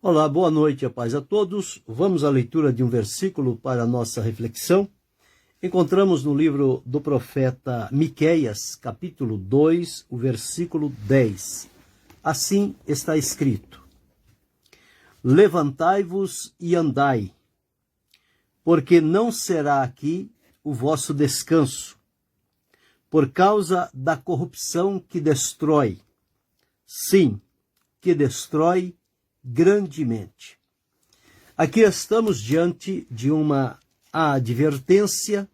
Olá, boa noite, a paz a todos. Vamos à leitura de um versículo para a nossa reflexão. Encontramos no livro do profeta Miqueias, capítulo 2, o versículo 10. Assim está escrito: Levantai-vos e andai, porque não será aqui o vosso descanso, por causa da corrupção que destrói. Sim, que destrói grandemente. Aqui estamos diante de uma advertência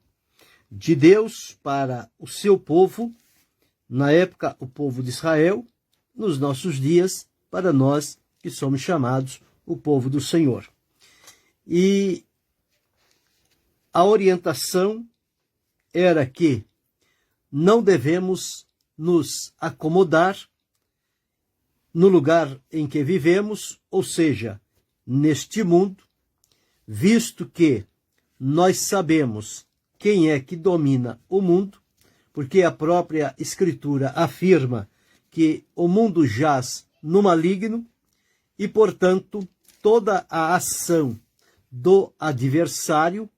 de Deus para o seu povo, na época o povo de Israel, nos nossos dias, para nós que somos chamados o povo do Senhor. E a orientação era que não devemos nos acomodar no lugar em que vivemos, ou seja, neste mundo, visto que nós sabemos quem é que domina o mundo, porque a própria Escritura afirma que o mundo jaz no maligno e, portanto, toda a ação do adversário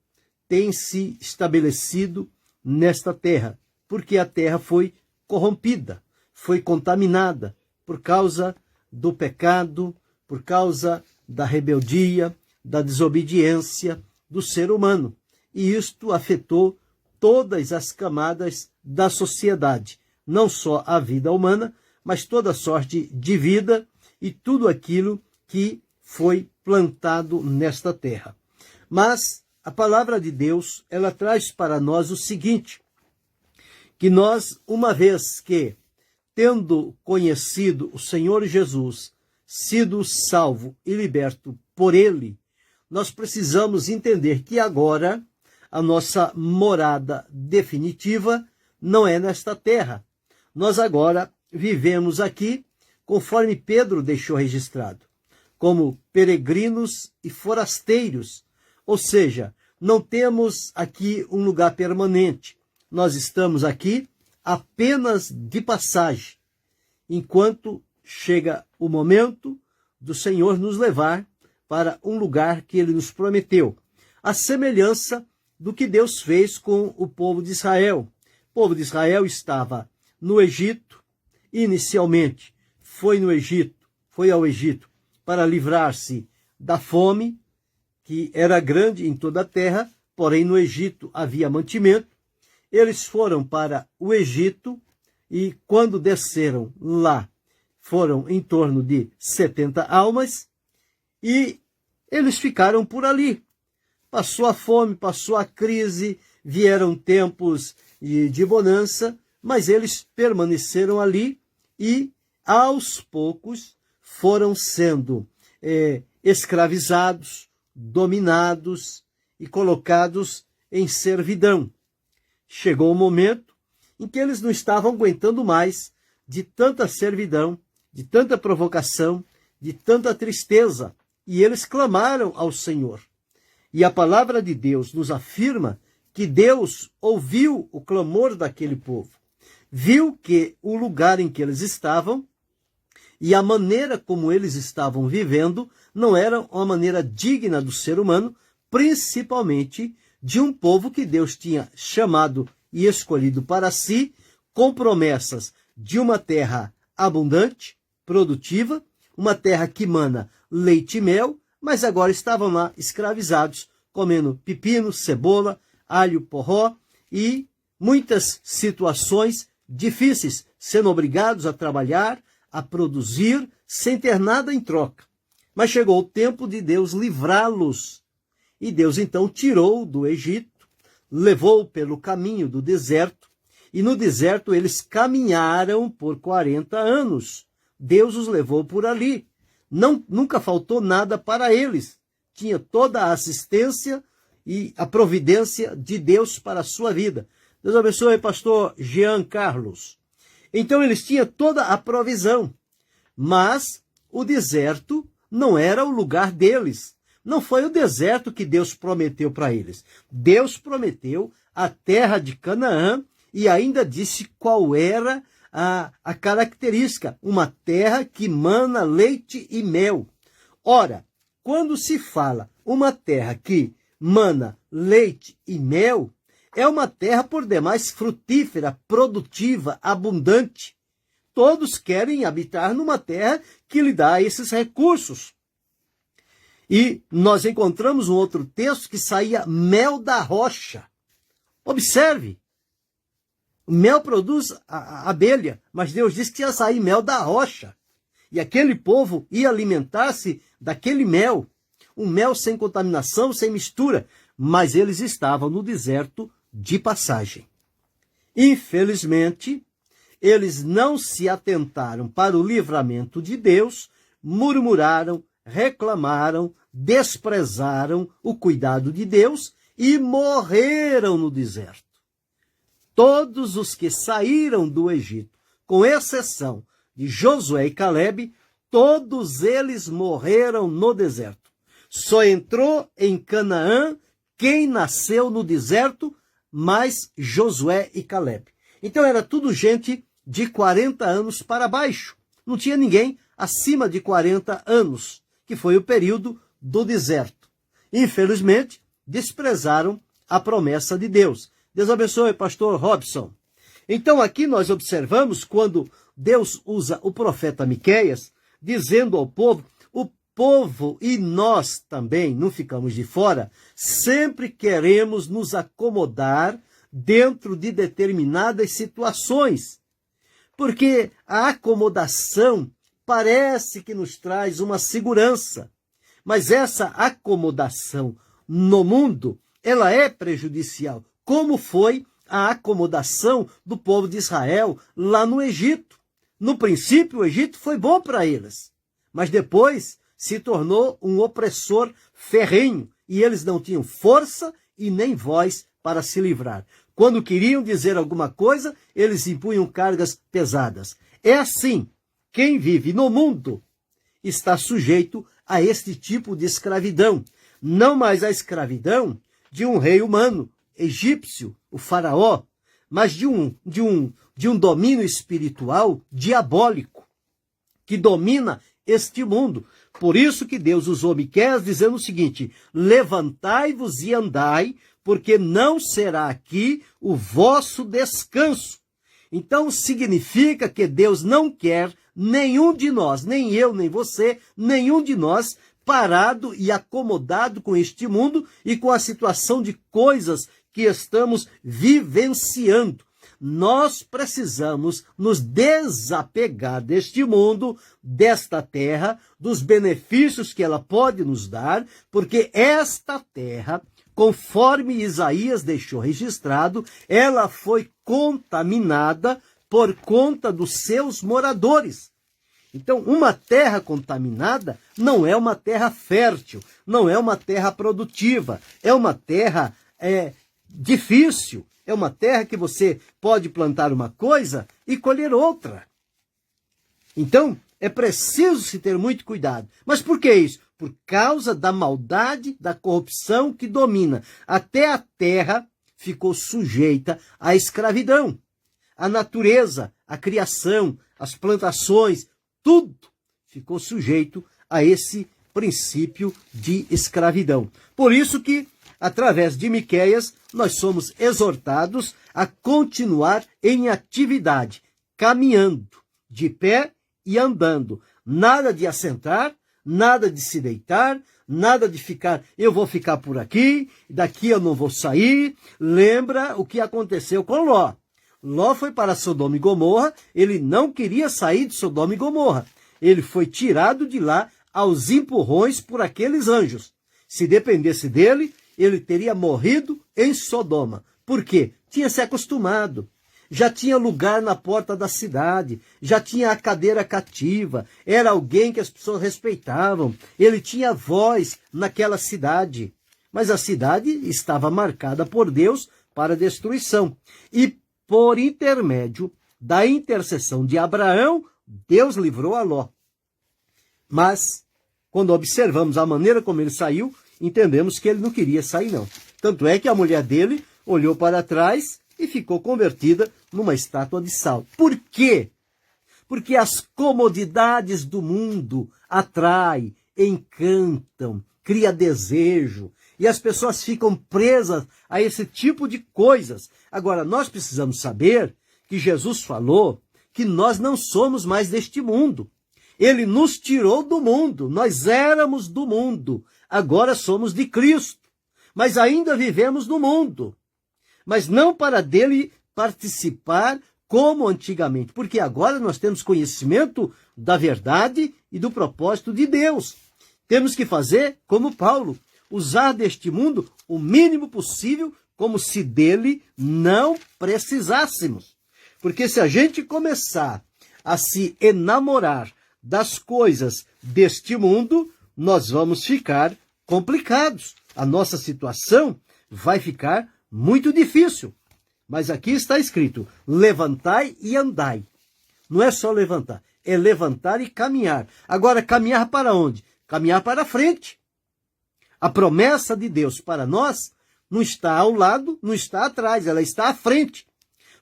tem se estabelecido nesta terra, porque a terra foi corrompida, foi contaminada, por causa do pecado, por causa da rebeldia, da desobediência do ser humano. E isto afetou todas as camadas da sociedade, não só a vida humana, mas toda sorte de vida e tudo aquilo que foi plantado nesta terra. Mas a palavra de Deus, ela traz para nós o seguinte, que nós, uma vez que tendo conhecido o Senhor Jesus, sido salvo e liberto por Ele, nós precisamos entender que agora a nossa morada definitiva não é nesta terra. Nós agora vivemos aqui, conforme Pedro deixou registrado, como peregrinos e forasteiros, ou seja, não temos aqui um lugar permanente. Nós estamos aqui apenas de passagem, enquanto chega o momento do Senhor nos levar para um lugar que Ele nos prometeu. A semelhança do que Deus fez com o povo de Israel. O povo de Israel estava no Egito, inicialmente foi ao Egito para livrar-se da fome, que era grande em toda a terra, porém no Egito havia mantimento. Eles foram para o Egito e quando desceram lá, foram em torno de 70 almas e eles ficaram por ali. Passou a fome, passou a crise, vieram tempos de bonança, mas eles permaneceram ali e aos poucos foram sendo escravizados, dominados e colocados em servidão. Chegou o momento em que eles não estavam aguentando mais de tanta servidão, de tanta provocação, de tanta tristeza, e eles clamaram ao Senhor. E a palavra de Deus nos afirma que Deus ouviu o clamor daquele povo, viu que o lugar em que eles estavam e a maneira como eles estavam vivendo não era uma maneira digna do ser humano, principalmente de um povo que Deus tinha chamado e escolhido para si, com promessas de uma terra abundante, produtiva, uma terra que mana leite e mel, mas agora estavam lá escravizados, comendo pepino, cebola, alho, porró e muitas situações difíceis, sendo obrigados a trabalhar, a produzir, sem ter nada em troca. Mas chegou o tempo de Deus livrá-los. E Deus então tirou do Egito, levou pelo caminho do deserto, e no deserto eles caminharam por 40 anos. Deus os levou por ali. Nunca faltou nada para eles. Tinha toda a assistência e a providência de Deus para a sua vida. Deus abençoe, pastor Jean Carlos. Então eles tinham toda a provisão, mas o deserto não era o lugar deles. Não foi o deserto que Deus prometeu para eles. Deus prometeu a terra de Canaã e ainda disse qual era a característica. Uma terra que mana leite e mel. Ora, quando se fala uma terra que mana leite e mel, é uma terra por demais frutífera, produtiva, abundante. Todos querem habitar numa terra que lhe dá esses recursos. E nós encontramos um outro texto que saía mel da rocha. Observe, o mel produz a abelha, mas Deus disse que ia sair mel da rocha. E aquele povo ia alimentar-se daquele mel, um mel sem contaminação, sem mistura, mas eles estavam no deserto de passagem. Infelizmente, eles não se atentaram para o livramento de Deus, murmuraram, reclamaram, desprezaram o cuidado de Deus e morreram no deserto. Todos os que saíram do Egito, com exceção de Josué e Calebe, todos eles morreram no deserto. Só entrou em Canaã quem nasceu no deserto, mais Josué e Calebe. Então era tudo gente de 40 anos para baixo. Não tinha ninguém acima de 40 anos, que foi o período do deserto. Infelizmente, desprezaram a promessa de Deus. Deus abençoe, pastor Robson. Então aqui nós observamos quando Deus usa o profeta Miqueias, dizendo ao povo, o povo e nós também, não ficamos de fora, sempre queremos nos acomodar dentro de determinadas situações. Porque a acomodação parece que nos traz uma segurança. Mas essa acomodação no mundo, ela é prejudicial. Como foi a acomodação do povo de Israel lá no Egito. No princípio, o Egito foi bom para eles, mas depois se tornou um opressor ferrenho e eles não tinham força e nem voz para se livrar. Quando queriam dizer alguma coisa, eles impunham cargas pesadas. É assim, quem vive no mundo está sujeito a este tipo de escravidão. Não mais a escravidão de um rei humano, egípcio, o faraó, mas de um domínio espiritual diabólico, que domina este mundo. Por isso que Deus usou Miqueias dizendo o seguinte, levantai-vos e andai, porque não será aqui o vosso descanso. Então significa que Deus não quer nenhum de nós, nem eu, nem você, nenhum de nós, parado e acomodado com este mundo e com a situação de coisas que estamos vivenciando. Nós precisamos nos desapegar deste mundo, desta terra, dos benefícios que ela pode nos dar, porque esta terra, conforme Isaías deixou registrado, ela foi contaminada por conta dos seus moradores. Então, uma terra contaminada não é uma terra fértil, não é uma terra produtiva, é uma terra difícil, é uma terra que você pode plantar uma coisa e colher outra. Então, é preciso se ter muito cuidado. Mas por que isso? Por causa da maldade, da corrupção que domina. Até a terra ficou sujeita à escravidão. A natureza, a criação, as plantações, tudo ficou sujeito a esse princípio de escravidão. Por isso que, através de Miqueias, nós somos exortados a continuar em atividade, caminhando, de pé e andando. Nada de assentar, nada de se deitar, nada de ficar, eu vou ficar por aqui, daqui eu não vou sair. Lembra o que aconteceu com Ló. Ló foi para Sodoma e Gomorra, ele não queria sair de Sodoma e Gomorra. Ele foi tirado de lá aos empurrões por aqueles anjos. Se dependesse dele, ele teria morrido em Sodoma. Por quê? Tinha se acostumado. Já tinha lugar na porta da cidade, já tinha a cadeira cativa, era alguém que as pessoas respeitavam, ele tinha voz naquela cidade. Mas a cidade estava marcada por Deus para destruição. E por intermédio da intercessão de Abraão, Deus livrou a Ló. Mas, quando observamos a maneira como ele saiu, entendemos que ele não queria sair, não. Tanto é que a mulher dele olhou para trás e ficou convertida numa estátua de sal. Por quê? Porque as comodidades do mundo atraem, encantam, cria desejo, e as pessoas ficam presas a esse tipo de coisas. Agora, nós precisamos saber que Jesus falou que nós não somos mais deste mundo. Ele nos tirou do mundo, nós éramos do mundo, agora somos de Cristo, mas ainda vivemos no mundo, mas não para dele participar como antigamente, porque agora nós temos conhecimento da verdade e do propósito de Deus. Temos que fazer como Paulo, usar deste mundo o mínimo possível, como se dele não precisássemos. Porque se a gente começar a se enamorar das coisas deste mundo, nós vamos ficar complicados. A nossa situação vai ficar muito difícil. Mas aqui está escrito, levantai e andai. Não é só levantar, é levantar e caminhar. Agora, caminhar para onde? Caminhar para frente. A promessa de Deus para nós não está ao lado, não está atrás, ela está à frente.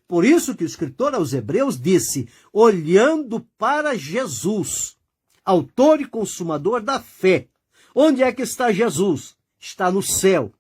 Por isso que o escritor aos Hebreus disse, olhando para Jesus, autor e consumador da fé. Onde é que está Jesus? Está no céu.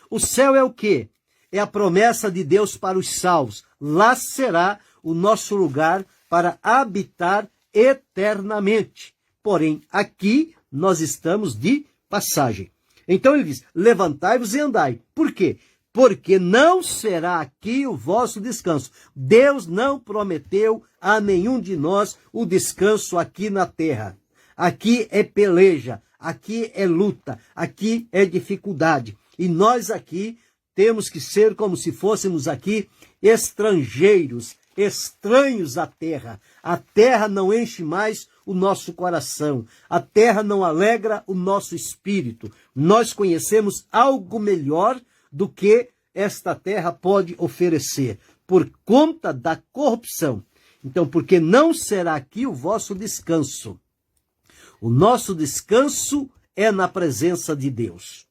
O céu é o quê? É a promessa de Deus para os salvos. Lá será o nosso lugar para habitar eternamente. Porém, aqui nós estamos de passagem. Então ele diz, levantai-vos e andai. Por quê? Porque não será aqui o vosso descanso. Deus não prometeu a nenhum de nós o descanso aqui na terra. Aqui é peleja, aqui é luta, aqui é dificuldade. E nós aqui temos que ser como se fôssemos aqui estrangeiros, estranhos à terra. A terra não enche mais o nosso coração. A terra não alegra o nosso espírito. Nós conhecemos algo melhor do que esta terra pode oferecer, por conta da corrupção. Então, porque não será aqui o vosso descanso. O nosso descanso é na presença de Deus.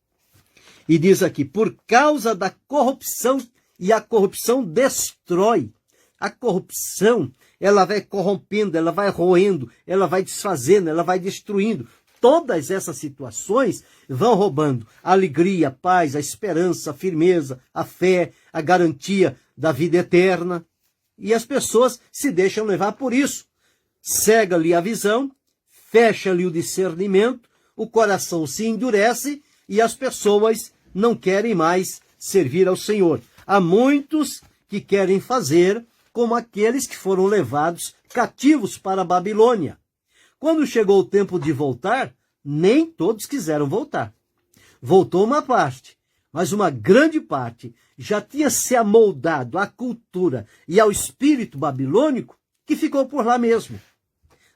E diz aqui, por causa da corrupção, e a corrupção destrói. A corrupção, ela vai corrompendo, ela vai roendo, ela vai desfazendo, ela vai destruindo. Todas essas situações vão roubando a alegria, a paz, a esperança, a firmeza, a fé, a garantia da vida eterna. E as pessoas se deixam levar por isso. Cega-lhe a visão, fecha-lhe o discernimento, o coração se endurece e as pessoas não querem mais servir ao Senhor. Há muitos que querem fazer como aqueles que foram levados cativos para a Babilônia. Quando chegou o tempo de voltar, nem todos quiseram voltar. Voltou uma parte, mas uma grande parte já tinha se amoldado à cultura e ao espírito babilônico que ficou por lá mesmo.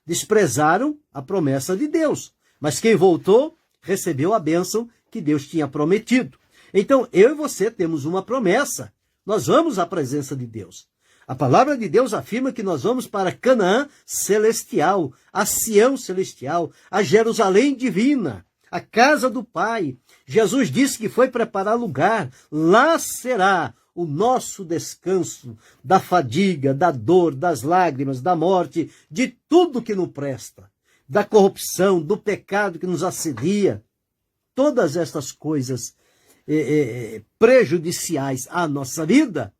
Desprezaram a promessa de Deus, mas quem voltou recebeu a bênção que Deus tinha prometido. Então, eu e você temos uma promessa. Nós vamos à presença de Deus. A palavra de Deus afirma que nós vamos para Canaã celestial, a Sião celestial, a Jerusalém divina, a casa do Pai. Jesus disse que foi preparar lugar. Lá será o nosso descanso da fadiga, da dor, das lágrimas, da morte, de tudo que não presta, da corrupção, do pecado que nos assedia. Todas estas coisas prejudiciais à nossa vida,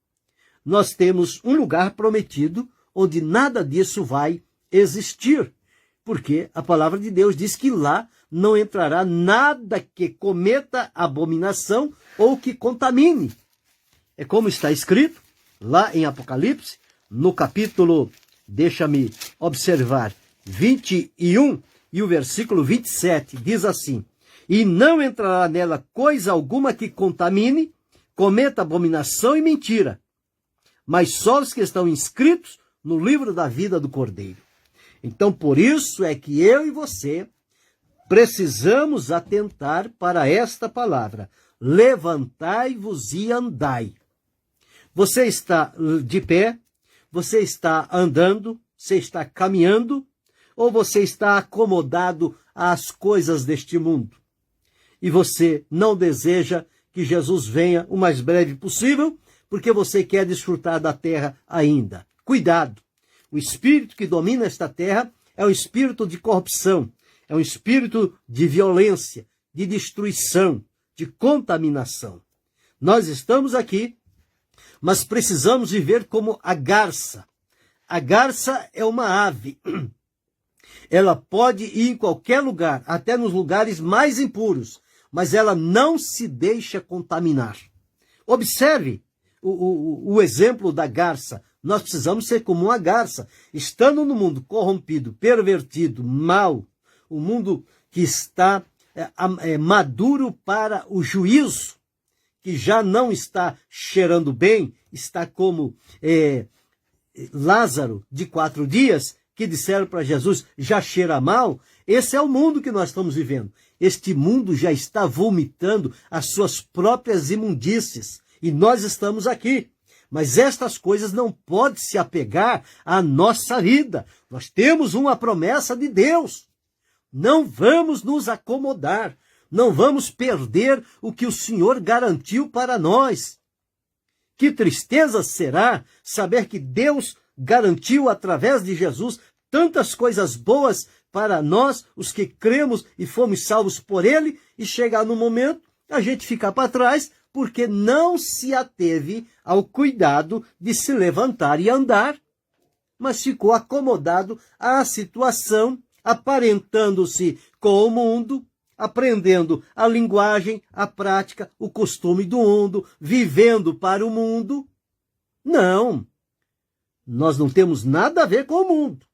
nós temos um lugar prometido onde nada disso vai existir. Porque a palavra de Deus diz que lá não entrará nada que cometa abominação ou que contamine. É como está escrito lá em Apocalipse, no capítulo, deixa-me observar, 21 e o versículo 27, diz assim, e não entrará nela coisa alguma que contamine, cometa abominação e mentira, mas só os que estão inscritos no livro da vida do Cordeiro. Então, por isso é que eu e você precisamos atentar para esta palavra. Levantai-vos e andai. Você está de pé? Você está andando? Você está caminhando? Ou você está acomodado às coisas deste mundo? E você não deseja que Jesus venha o mais breve possível, porque você quer desfrutar da terra ainda. Cuidado! O espírito que domina esta terra é um espírito de corrupção, É um espírito de violência, de destruição, de contaminação. Nós estamos aqui, mas precisamos viver como a garça. A garça é uma ave. Ela pode ir em qualquer lugar, até nos lugares mais impuros, mas ela não se deixa contaminar. Observe o exemplo da garça. Nós precisamos ser como uma garça. Estando no mundo corrompido, pervertido, mau, o mundo que está maduro para o juízo, que já não está cheirando bem, está como Lázaro de 4 dias, que disseram para Jesus, já cheira mal. Esse é o mundo que nós estamos vivendo. Este mundo já está vomitando as suas próprias imundícies. E nós estamos aqui. Mas estas coisas não podem se apegar à nossa vida. Nós temos uma promessa de Deus. Não vamos nos acomodar. Não vamos perder o que o Senhor garantiu para nós. Que tristeza será saber que Deus garantiu através de Jesus tantas coisas boas para nós, os que cremos e fomos salvos por Ele, e chegar no momento a gente ficar para trás porque não se ateve ao cuidado de se levantar e andar, mas ficou acomodado à situação, aparentando-se com o mundo, aprendendo a linguagem, a prática, o costume do mundo, vivendo para o mundo. Não, nós não temos nada a ver com o mundo.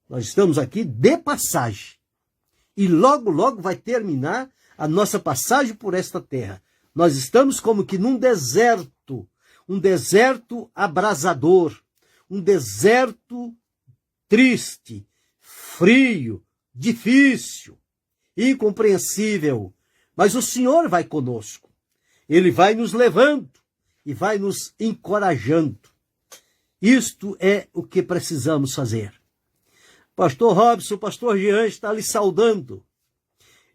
Nós estamos aqui de passagem. E logo, logo vai terminar a nossa passagem por esta terra. Nós estamos como que num deserto, um deserto abrasador, um deserto triste, frio, difícil, incompreensível. Mas o Senhor vai conosco. Ele vai nos levando e vai nos encorajando. Isto é o que precisamos fazer. Pastor Robson, pastor Jean está lhe saudando.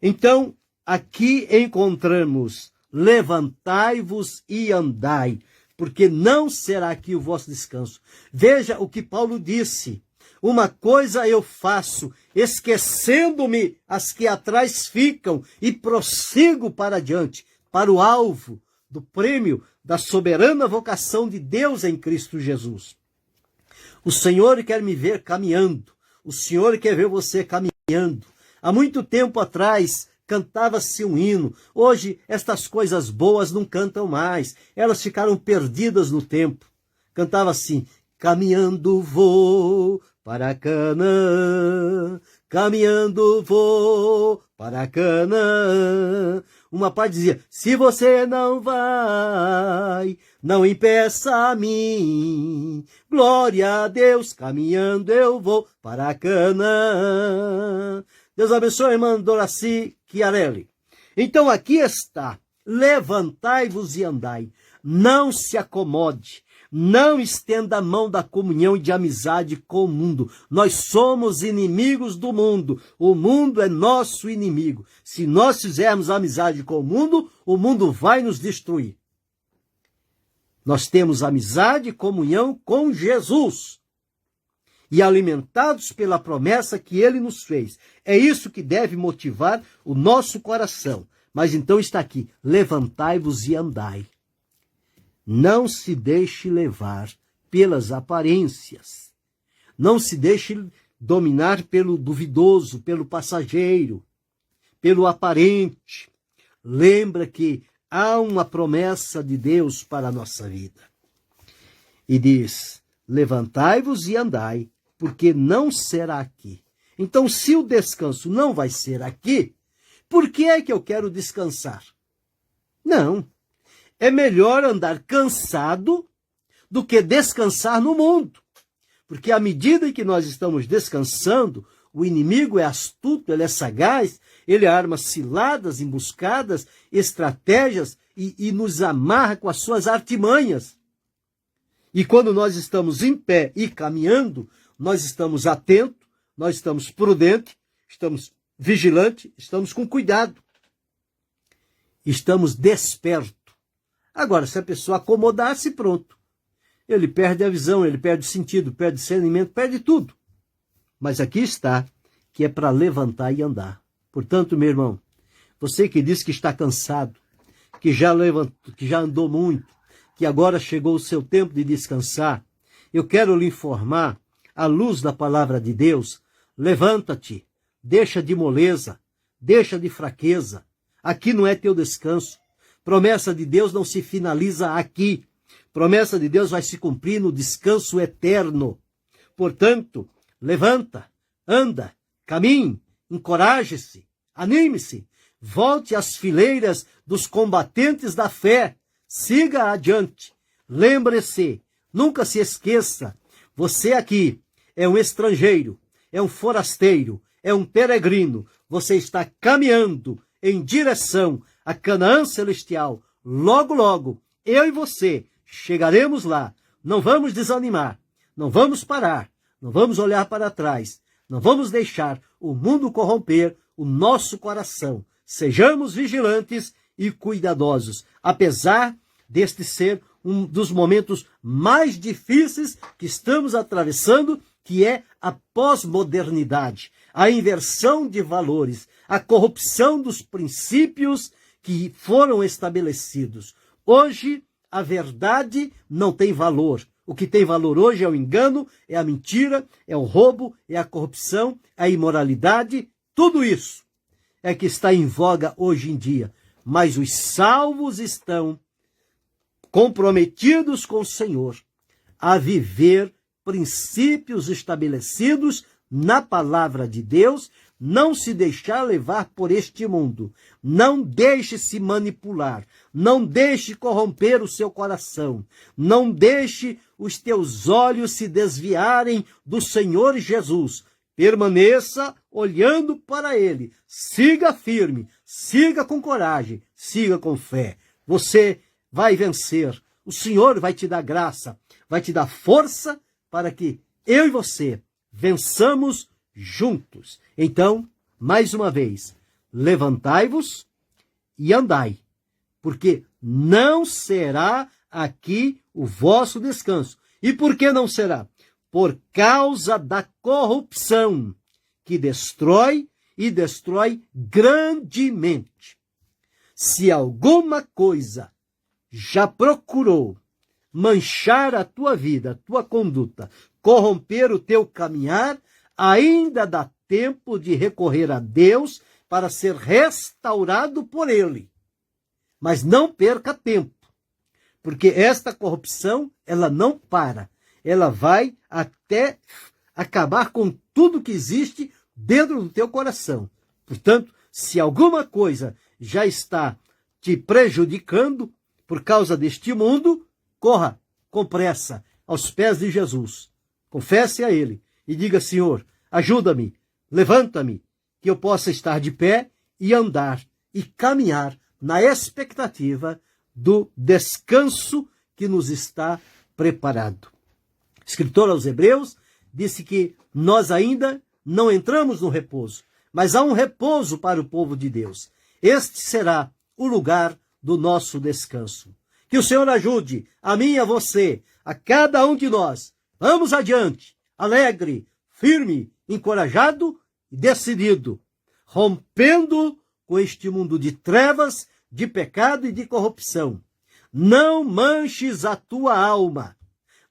Então, aqui encontramos: levantai-vos e andai, porque não será aqui o vosso descanso. Veja o que Paulo disse: uma coisa eu faço, esquecendo-me as que atrás ficam, e prossigo para diante, para o alvo do prêmio da soberana vocação de Deus em Cristo Jesus. O Senhor quer me ver caminhando. O Senhor quer ver você caminhando. Há muito tempo atrás cantava-se um hino. Hoje estas coisas boas não cantam mais. Elas ficaram perdidas no tempo. Cantava assim: caminhando vou para Canaã, caminhando vou para Canaã. Uma parte dizia: se você não vai, não impeça a mim. Glória a Deus, caminhando eu vou para Canaã. Deus abençoe a irmã Doraci Chiarelli. Então aqui está: levantai-vos e andai. Não se acomode. Não estenda a mão da comunhão e de amizade com o mundo. Nós somos inimigos do mundo. O mundo é nosso inimigo. Se nós fizermos amizade com o mundo vai nos destruir. Nós temos amizade e comunhão com Jesus. E alimentados pela promessa que Ele nos fez. É isso que deve motivar o nosso coração. Mas então está aqui: levantai-vos e andai. Não se deixe levar pelas aparências. Não se deixe dominar pelo duvidoso, pelo passageiro, pelo aparente. Lembra que há uma promessa de Deus para a nossa vida. E diz: levantai-vos e andai, porque não será aqui. Então, se o descanso não vai ser aqui, por que é que eu quero descansar? Não. É melhor andar cansado do que descansar no mundo. Porque à medida que nós estamos descansando, o inimigo é astuto, ele é sagaz, ele arma ciladas, emboscadas, estratégias e nos amarra com as suas artimanhas. E quando nós estamos em pé e caminhando, nós estamos atentos, nós estamos prudentes, estamos vigilantes, estamos com cuidado. Estamos despertos. Agora, se a pessoa acomodar-se, pronto. Ele perde a visão, ele perde o sentido, perde o discernimento, perde tudo. Mas aqui está: que é para levantar e andar. Portanto, meu irmão, você que diz que está cansado, que já levantou, que já andou muito, que agora chegou o seu tempo de descansar, eu quero lhe informar, à luz da palavra de Deus, levanta-te, deixa de moleza, deixa de fraqueza. Aqui não é teu descanso. Promessa de Deus não se finaliza aqui. Promessa de Deus vai se cumprir no descanso eterno. Portanto, levanta, anda, caminhe, encoraje-se, anime-se, volte às fileiras dos combatentes da fé, siga adiante. Lembre-se, nunca se esqueça, você aqui é um estrangeiro, é um forasteiro, é um peregrino, você está caminhando em direção a Canaã celestial. Logo, logo, eu e você chegaremos lá. Não vamos desanimar, não vamos parar, não vamos olhar para trás, não vamos deixar o mundo corromper o nosso coração. Sejamos vigilantes e cuidadosos, apesar deste ser um dos momentos mais difíceis que estamos atravessando, que é a pós-modernidade, a inversão de valores, a corrupção dos princípios que foram estabelecidos. Hoje, a verdade não tem valor. O que tem valor hoje é o engano, é a mentira, é o roubo, é a corrupção, a imoralidade. Tudo isso é que está em voga hoje em dia. Mas os salvos estão comprometidos com o Senhor a viver princípios estabelecidos na palavra de Deus, não se deixar levar por este mundo, não deixe se manipular, não deixe corromper o seu coração, não deixe os teus olhos se desviarem do Senhor Jesus. Permaneça olhando para Ele, siga firme, siga com coragem, siga com fé. Você vai vencer, o Senhor vai te dar graça, vai te dar força para que eu e você vençamos juntos. Então, mais uma vez, levantai-vos e andai, porque não será aqui o vosso descanso. E por que não será? Por causa da corrupção que destrói e destrói grandemente. Se alguma coisa já procurou manchar a tua vida, a tua conduta, corromper o teu caminhar, ainda dá tempo de recorrer a Deus para ser restaurado por Ele. Mas não perca tempo, porque esta corrupção, ela não para. Ela vai até acabar com tudo que existe dentro do teu coração. Portanto, se alguma coisa já está te prejudicando por causa deste mundo, corra com pressa aos pés de Jesus. Confesse a Ele e diga: Senhor, ajuda-me, levanta-me, que eu possa estar de pé e andar e caminhar na expectativa do descanso que nos está preparado. O escritor aos Hebreus disse que nós ainda não entramos no repouso, mas há um repouso para o povo de Deus. Este será o lugar do nosso descanso. Que o Senhor ajude a mim e a você, a cada um de nós. Vamos adiante, alegre, firme, encorajado e decidido, rompendo com este mundo de trevas, de pecado e de corrupção. Não manches a tua alma,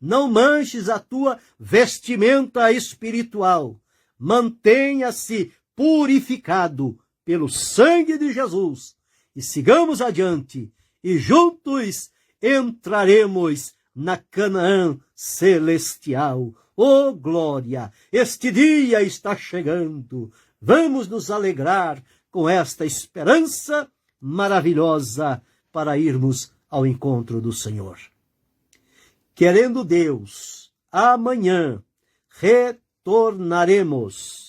não manches a tua vestimenta espiritual. Mantenha-se purificado pelo sangue de Jesus e sigamos adiante e juntos entraremos na Canaã celestial. Oh, glória! Este dia está chegando. Vamos nos alegrar com esta esperança maravilhosa para irmos ao encontro do Senhor. Querendo Deus, amanhã retornaremos